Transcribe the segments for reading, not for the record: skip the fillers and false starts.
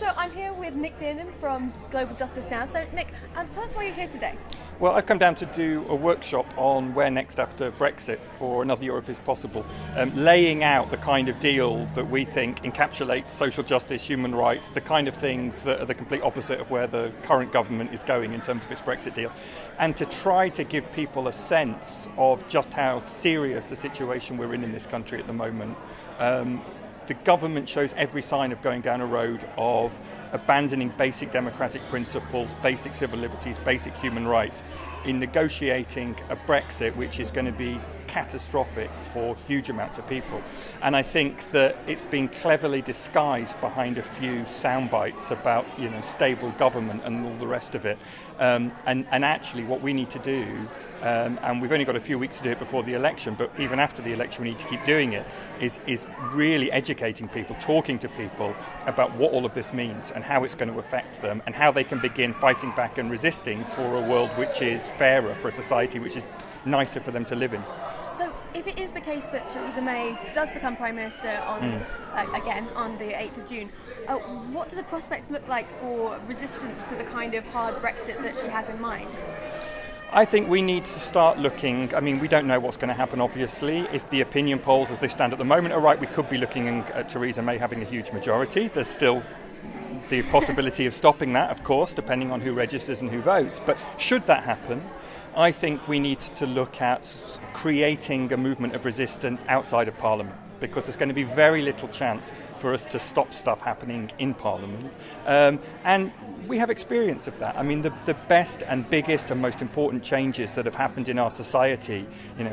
So I'm here with Nick Dearden from Global Justice Now. So Nick, tell us why you're here today. Well, I've come down to do a workshop on where next after Brexit for another Europe is possible, laying out the kind of deal that we think encapsulates social justice, human rights, the kind of things that are the complete opposite of where the current government is going in terms of its Brexit deal, and to try to give people a sense of just how serious a situation we're in this country at the moment. The government shows every sign of going down a road of abandoning basic democratic principles, basic civil liberties, basic human rights, in negotiating a Brexit which is going to be catastrophic for huge amounts of people. And I think that it's been cleverly disguised behind a few sound bites about, stable government and all the rest of it. And actually what we need to do, and we've only got a few weeks to do it before the election, but even after the election we need to keep doing it, is really educating people, talking to people about what all of this means and how it's going to affect them and how they can begin fighting back and resisting for a world which is fairer, for a society which is nicer for them to live in. So if it is the case that Theresa May does become Prime Minister again on the 8th of June, what do the prospects look like for resistance to the kind of hard Brexit that she has in mind? I think we need to start looking, we don't know what's going to happen obviously. If the opinion polls as they stand at the moment are right, we could be looking at Theresa May having a huge majority. There's still the possibility of stopping that, of course, depending on who registers and who votes. But should that happen, I think we need to look at creating a movement of resistance outside of Parliament, because there's going to be very little chance for us to stop stuff happening in Parliament. And we have experience of that. The best and biggest and most important changes that have happened in our society,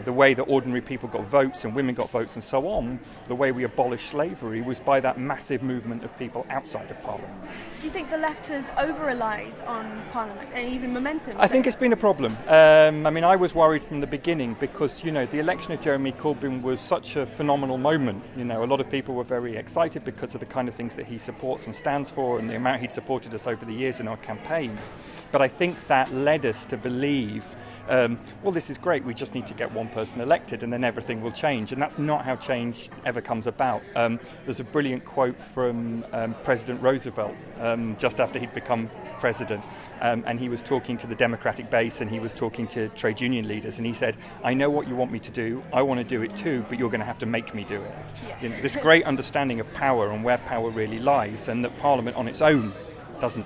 the way that ordinary people got votes and women got votes and so on, the way we abolished slavery was by that massive movement of people outside of Parliament. Do you think the left has over-relied on Parliament and even momentum? I think it's been a problem. I was worried from the beginning because, the election of Jeremy Corbyn was such a phenomenal moment. A lot of people were very excited because of the kind of things that he supports and stands for and the amount he'd supported us over the years in our campaigns. But I think that led us to believe, this is great, we just need to get one person elected and then everything will change. And that's not how change ever comes about. There's a brilliant quote from President Roosevelt just after he'd become president, and he was talking to the Democratic base and he was talking to trade union leaders, and he said, I know what you want me to do, I want to do it too, but you're going to have to make me do it. Yeah. This great understanding of power and where power really lies, and that Parliament on its own doesn't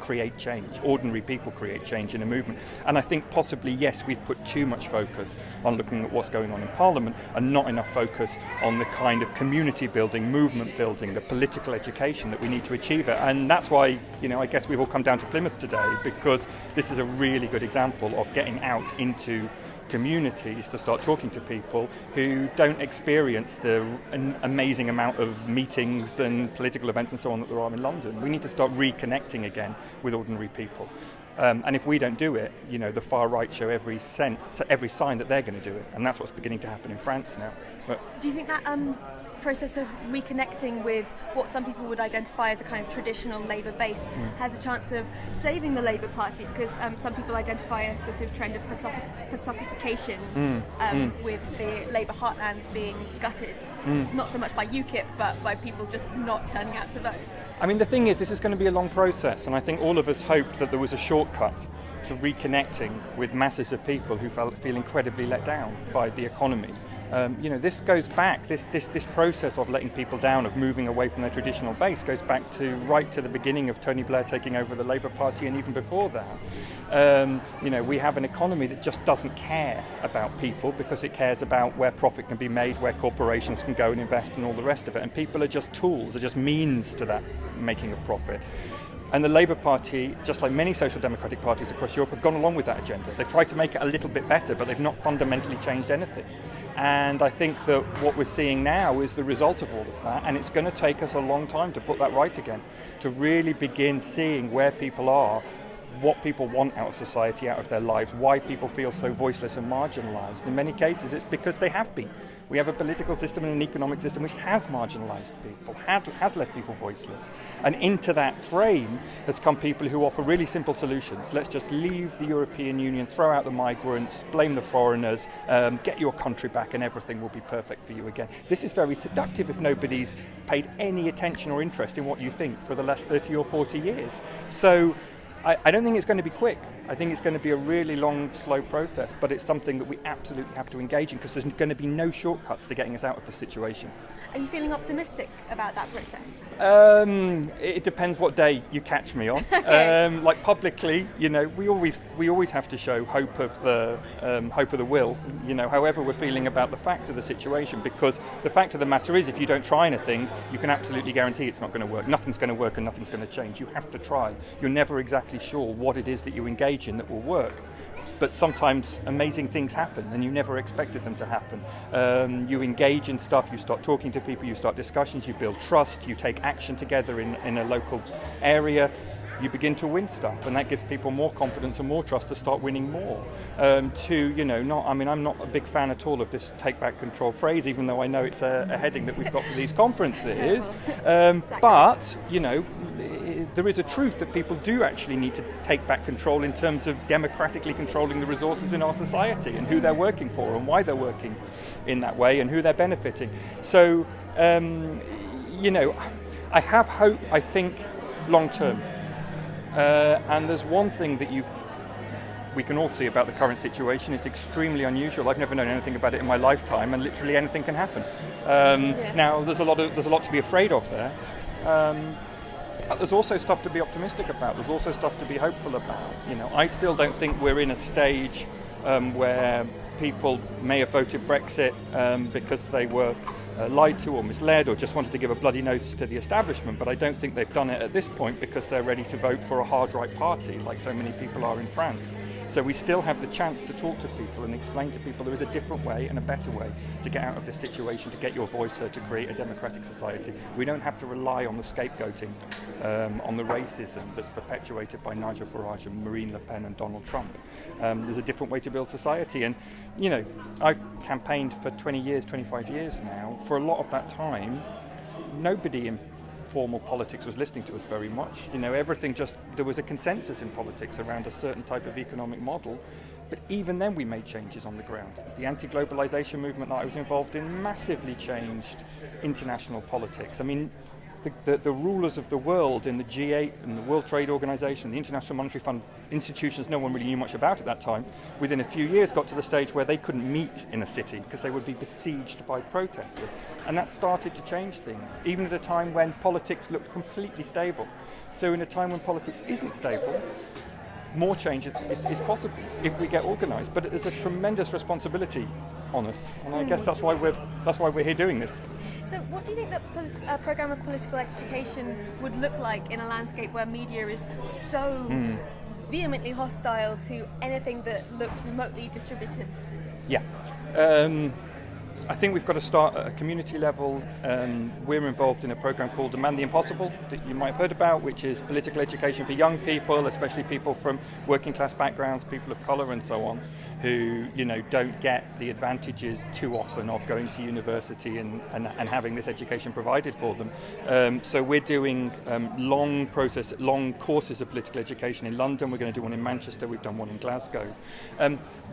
create change. Ordinary people create change in a movement. And I think possibly, yes, we've put too much focus on looking at what's going on in Parliament and not enough focus on the kind of community building, movement building, the political education that we need to achieve it. And that's why, I guess we've all come down to Plymouth today, because this is a really good example of getting out into communities to start talking to people who don't experience the amazing amount of meetings and political events and so on that there are in London. We need to start reconnecting again with ordinary people. And if we don't do it, the far right show every sign that they're going to do it. And that's what's beginning to happen in France now. But do you think that process of reconnecting with what some people would identify as a kind of traditional Labour base has a chance of saving the Labour Party? Because some people identify a sort of trend of personification with the Labour heartlands being gutted, not so much by UKIP, but by people just not turning out to vote. The thing is, this is going to be a long process, and I think all of us hoped that there was a shortcut to reconnecting with masses of people who feel incredibly let down by the economy. This goes back, this process of letting people down, of moving away from their traditional base, goes back right to the beginning of Tony Blair taking over the Labour Party, and even before that. We have an economy that just doesn't care about people because it cares about where profit can be made, where corporations can go and invest and all the rest of it. And people are just tools, they're just means to that making of profit. And the Labour Party, just like many social democratic parties across Europe, have gone along with that agenda. They've tried to make it a little bit better, but they've not fundamentally changed anything. And I think that what we're seeing now is the result of all of that, and it's going to take us a long time to put that right again, to really begin seeing where people are, what people want out of society, out of their lives, why people feel so voiceless and marginalised. In many cases, it's because they have been. We have a political system and an economic system which has marginalised people, has left people voiceless. And into that frame has come people who offer really simple solutions. Let's just leave the European Union, throw out the migrants, blame the foreigners, get your country back and everything will be perfect for you again. This is very seductive if nobody's paid any attention or interest in what you think for the last 30 or 40 years. So I don't think it's going to be quick. I think it's going to be a really long, slow process, but it's something that we absolutely have to engage in because there's going to be no shortcuts to getting us out of the situation. Are you feeling optimistic about that process? It depends what day you catch me on. Okay. Like publicly, we always have to show hope of the will. However we're feeling about the facts of the situation, because the fact of the matter is, if you don't try anything, you can absolutely guarantee it's not going to work. Nothing's going to work and nothing's going to change. You have to try. You're never exactly sure what it is that you engage in that will work. But sometimes amazing things happen and you never expected them to happen. You engage in stuff, you start talking to people, you start discussions, you build trust, you take action together in a local area, you begin to win stuff, and that gives people more confidence and more trust to start winning more. I'm not a big fan at all of this take back control phrase, even though I know it's a heading that we've got for these conferences. Exactly. But, there is a truth that people do actually need to take back control in terms of democratically controlling the resources in our society and who they're working for and why they're working in that way and who they're benefiting. So, I have hope, I think, long term. And there's one thing that we can all see about the current situation. It's extremely unusual. I've never known anything about it in my lifetime, and literally anything can happen. Now, there's a lot to be afraid of there. But there's also stuff to be optimistic about. There's also stuff to be hopeful about. I still don't think we're in a stage where people may have voted Brexit because they were lied to or misled or just wanted to give a bloody notice to the establishment, but I don't think they've done it at this point because they're ready to vote for a hard right party like so many people are in France. So we still have the chance to talk to people and explain to people there is a different way and a better way to get out of this situation, to get your voice heard, to create a democratic society. We don't have to rely on the scapegoating, on the racism that's perpetuated by Nigel Farage and Marine Le Pen and Donald Trump. There's a different way to build society, and I've campaigned for 20 years, 25 years now. For a lot of that time, nobody in formal politics was listening to us very much. There was a consensus in politics around a certain type of economic model, but even then we made changes on the ground. The anti-globalization movement that I was involved in massively changed international politics. I mean, the rulers of the world in the G8 and the World Trade Organization, the International Monetary Fund, institutions no one really knew much about at that time, within a few years got to the stage where they couldn't meet in a city because they would be besieged by protesters. And that started to change things, even at a time when politics looked completely stable. So in a time when politics isn't stable, more change is possible if we get organised. But there's a tremendous responsibility on us, and I guess that's why we're here doing this. So what do you think that a programme of political education would look like in a landscape where media is so vehemently hostile to anything that looks remotely distributive? Yeah. I think we've got to start at a community level. We're involved in a program called Demand the Impossible that you might have heard about, which is political education for young people, especially people from working class backgrounds, people of colour and so on, who don't get the advantages too often of going to university and having this education provided for them. So we're doing long courses of political education in London. We're going to do one in Manchester. We've done one in Glasgow.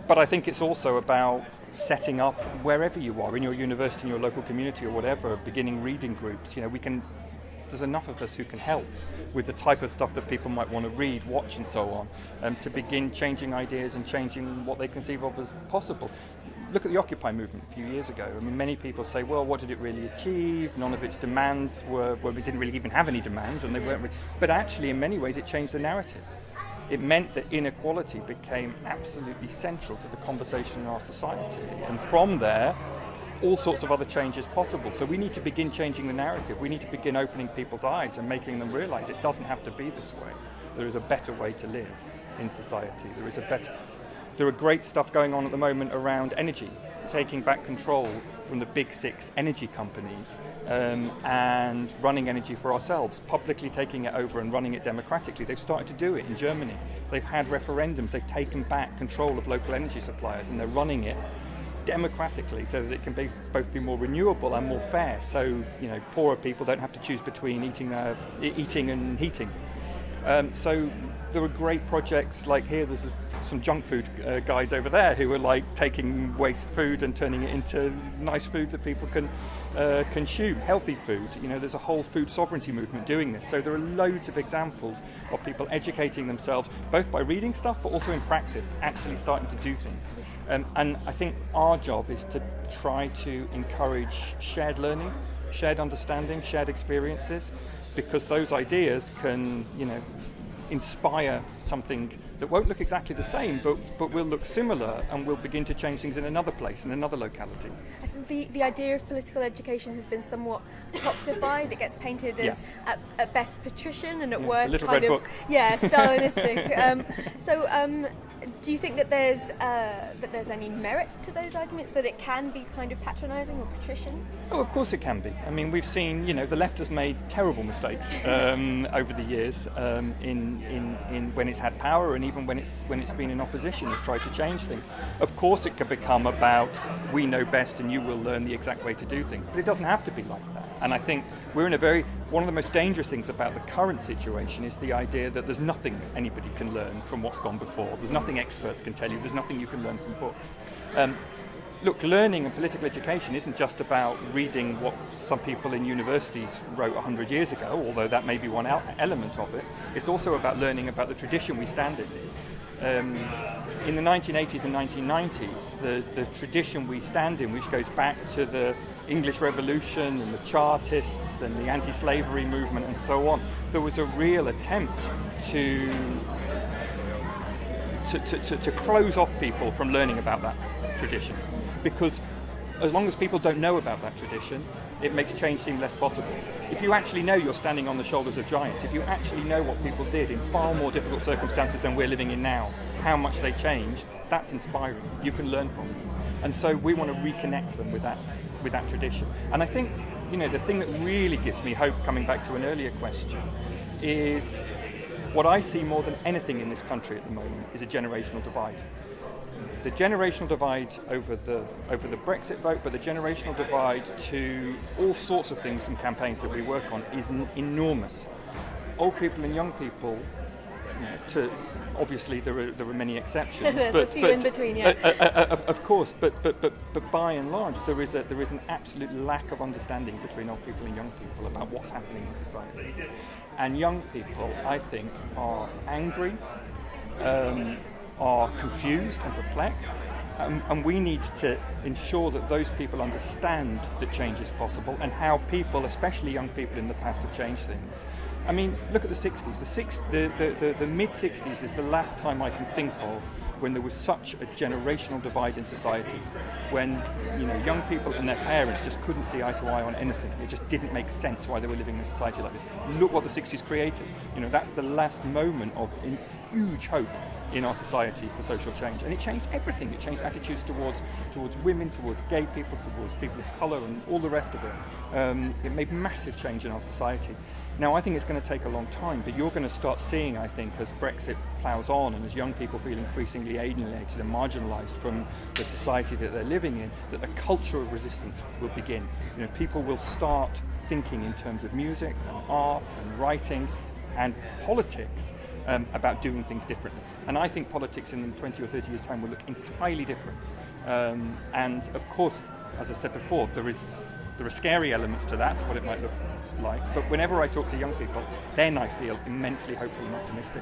But I think it's also about setting up wherever you are, in your university, in your local community or whatever, beginning reading groups. There's enough of us who can help with the type of stuff that people might want to read, watch and so on, to begin changing ideas and changing what they conceive of as possible. Look at the Occupy movement a few years ago. I mean, many people say, well, what did it really achieve? None of its demands we didn't really even have any demands, and they weren't really, but actually in many ways it changed the narrative. It meant that inequality became absolutely central to the conversation in our society. And from there, all sorts of other changes possible. So we need to begin changing the narrative. We need to begin opening people's eyes and making them realize it doesn't have to be this way. There is a better way to live in society. There are great stuff going on at the moment around energy, taking back control from the big six energy companies and running energy for ourselves, publicly taking it over and running it democratically. They've started to do it in Germany. They've had referendums. They've taken back control of local energy suppliers and they're running it democratically so that it can both be more renewable and more fair. So poorer people don't have to choose between eating and heating. So there are great projects like here. There's some junk food guys over there who are like taking waste food and turning it into nice food that people can consume, healthy food. There's a whole food sovereignty movement doing this. So there are loads of examples of people educating themselves, both by reading stuff, but also in practice, actually starting to do things. And I think our job is to try to encourage shared learning, shared understanding, shared experiences, because those ideas can, inspire something that won't look exactly the same, but will look similar, and will begin to change things in another place, in another locality. I think the idea of political education has been somewhat toxified. It gets painted as at best patrician and at worst kind of book. Stalinistic. Do you think that there's any merit to those arguments, that it can be kind of patronising or patrician? Oh, of course it can be. I mean, we've seen, the left has made terrible mistakes over the years in when it's had power, and even when it's been in opposition, has tried to change things. Of course, it can become about we know best and you will learn the exact way to do things, but it doesn't have to be like that. And I think we're in one of the most dangerous things about the current situation is the idea that there's nothing anybody can learn from what's gone before. There's nothing experts can tell you. There's nothing you can learn from books. Look, learning and political education isn't just about reading what some people in universities wrote 100 years ago, although that may be one element of it. It's also about learning about the tradition we stand in. In the 1980s and 1990s, the tradition we stand in, which goes back to the English Revolution and the Chartists and the anti-slavery movement and so on, there was a real attempt to close off people from learning about that tradition, because as long as people don't know about that tradition, it makes change seem less possible. If you actually know you're standing on the shoulders of giants, if you actually know what people did in far more difficult circumstances than we're living in now, how much they changed, that's inspiring. You can learn from them. And so we want to reconnect them with that tradition. And I think, the thing that really gives me hope, coming back to an earlier question, is what I see more than anything in this country at the moment is a generational divide. The generational divide over the Brexit vote, but the generational divide to all sorts of things and campaigns that we work on is enormous. Old people and young people, obviously there are many exceptions. There's a few in between, yeah. Of course, but by and large there is an absolute lack of understanding between old people and young people about what's happening in society. And young people, I think, are angry, are confused and perplexed, and we need to ensure that those people understand that change is possible and how people, especially young people in the past, have changed things. I mean, look at the 60s. The mid-60s is the last time I can think of when there was such a generational divide in society, when young people and their parents just couldn't see eye to eye on anything. It just didn't make sense why they were living in a society like this. Look what the 60s created. That's the last moment of huge hope in our society for social change, and it changed everything. It changed attitudes towards women, towards gay people, towards people of colour, and all the rest of it. It made massive change in our society. Now, I think it's going to take a long time, but you're going to start seeing, I think, as Brexit ploughs on and as young people feel increasingly alienated and marginalised from the society that they're living in, that the culture of resistance will begin. People will start thinking in terms of music and art and writing and politics about doing things differently. And I think politics in 20 or 30 years' time will look entirely different. And of course, as I said before, there are scary elements to that, what it might look like. But whenever I talk to young people, then I feel immensely hopeful and optimistic,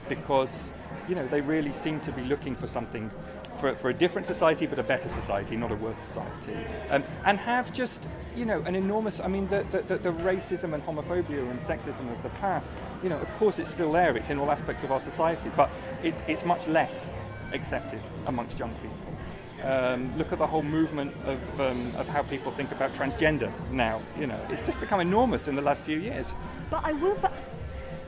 because they really seem to be looking for something, for a different society, but a better society, not a worse society, and have just an enormous. The racism and homophobia and sexism of the past. Of course it's still there. It's in all aspects of our society, but it's much less accepted amongst young people. Look at the whole movement of how people think about transgender now. It's just become enormous in the last few years. But I will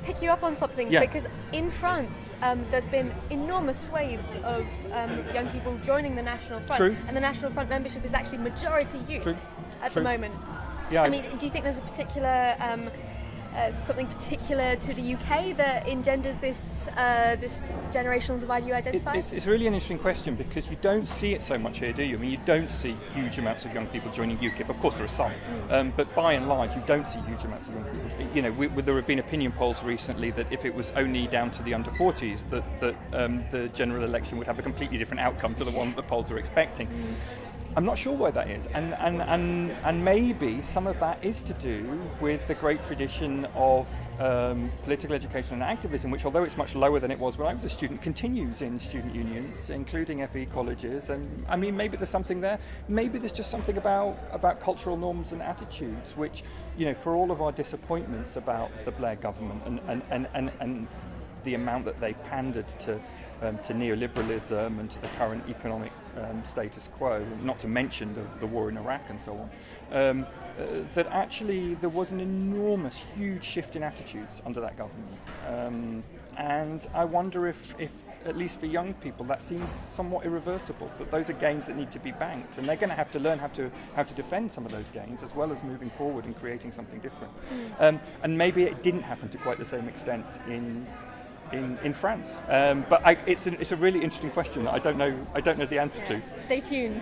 pick you up on something, because in France there's been enormous swathes of young people joining the National Front. True. And the National Front membership is actually majority youth. True. At the moment. Yeah. Do you think there's a particular something particular to the UK that engenders this generational divide you identify? It's really an interesting question, because you don't see it so much here, do you? I mean, you don't see huge amounts of young people joining UKIP. Of course, there are some, but by and large, you don't see huge amounts of young people. You know, there have been opinion polls recently that if it was only down to the under 40s, that the general election would have a completely different outcome to the one that the polls are expecting. I'm not sure why that is, and maybe some of that is to do with the great tradition of political education and activism, which, although it's much lower than it was when I was a student, continues in student unions, including FE colleges. And I mean, maybe there's something there. Maybe there's just something about cultural norms and attitudes, which, you know, for all of our disappointments about the Blair government and the amount that they pandered to neoliberalism and to the current economic status quo, not to mention the war in Iraq and so on, that actually there was an enormous, huge shift in attitudes under that government. And I wonder if, at least for young people, that seems somewhat irreversible, that those are gains that need to be banked, and they're going to have to learn how to defend some of those gains, as well as moving forward and creating something different. And maybe it didn't happen to quite the same extent in France, but it's a really interesting question that I don't know the answer to. Stay tuned.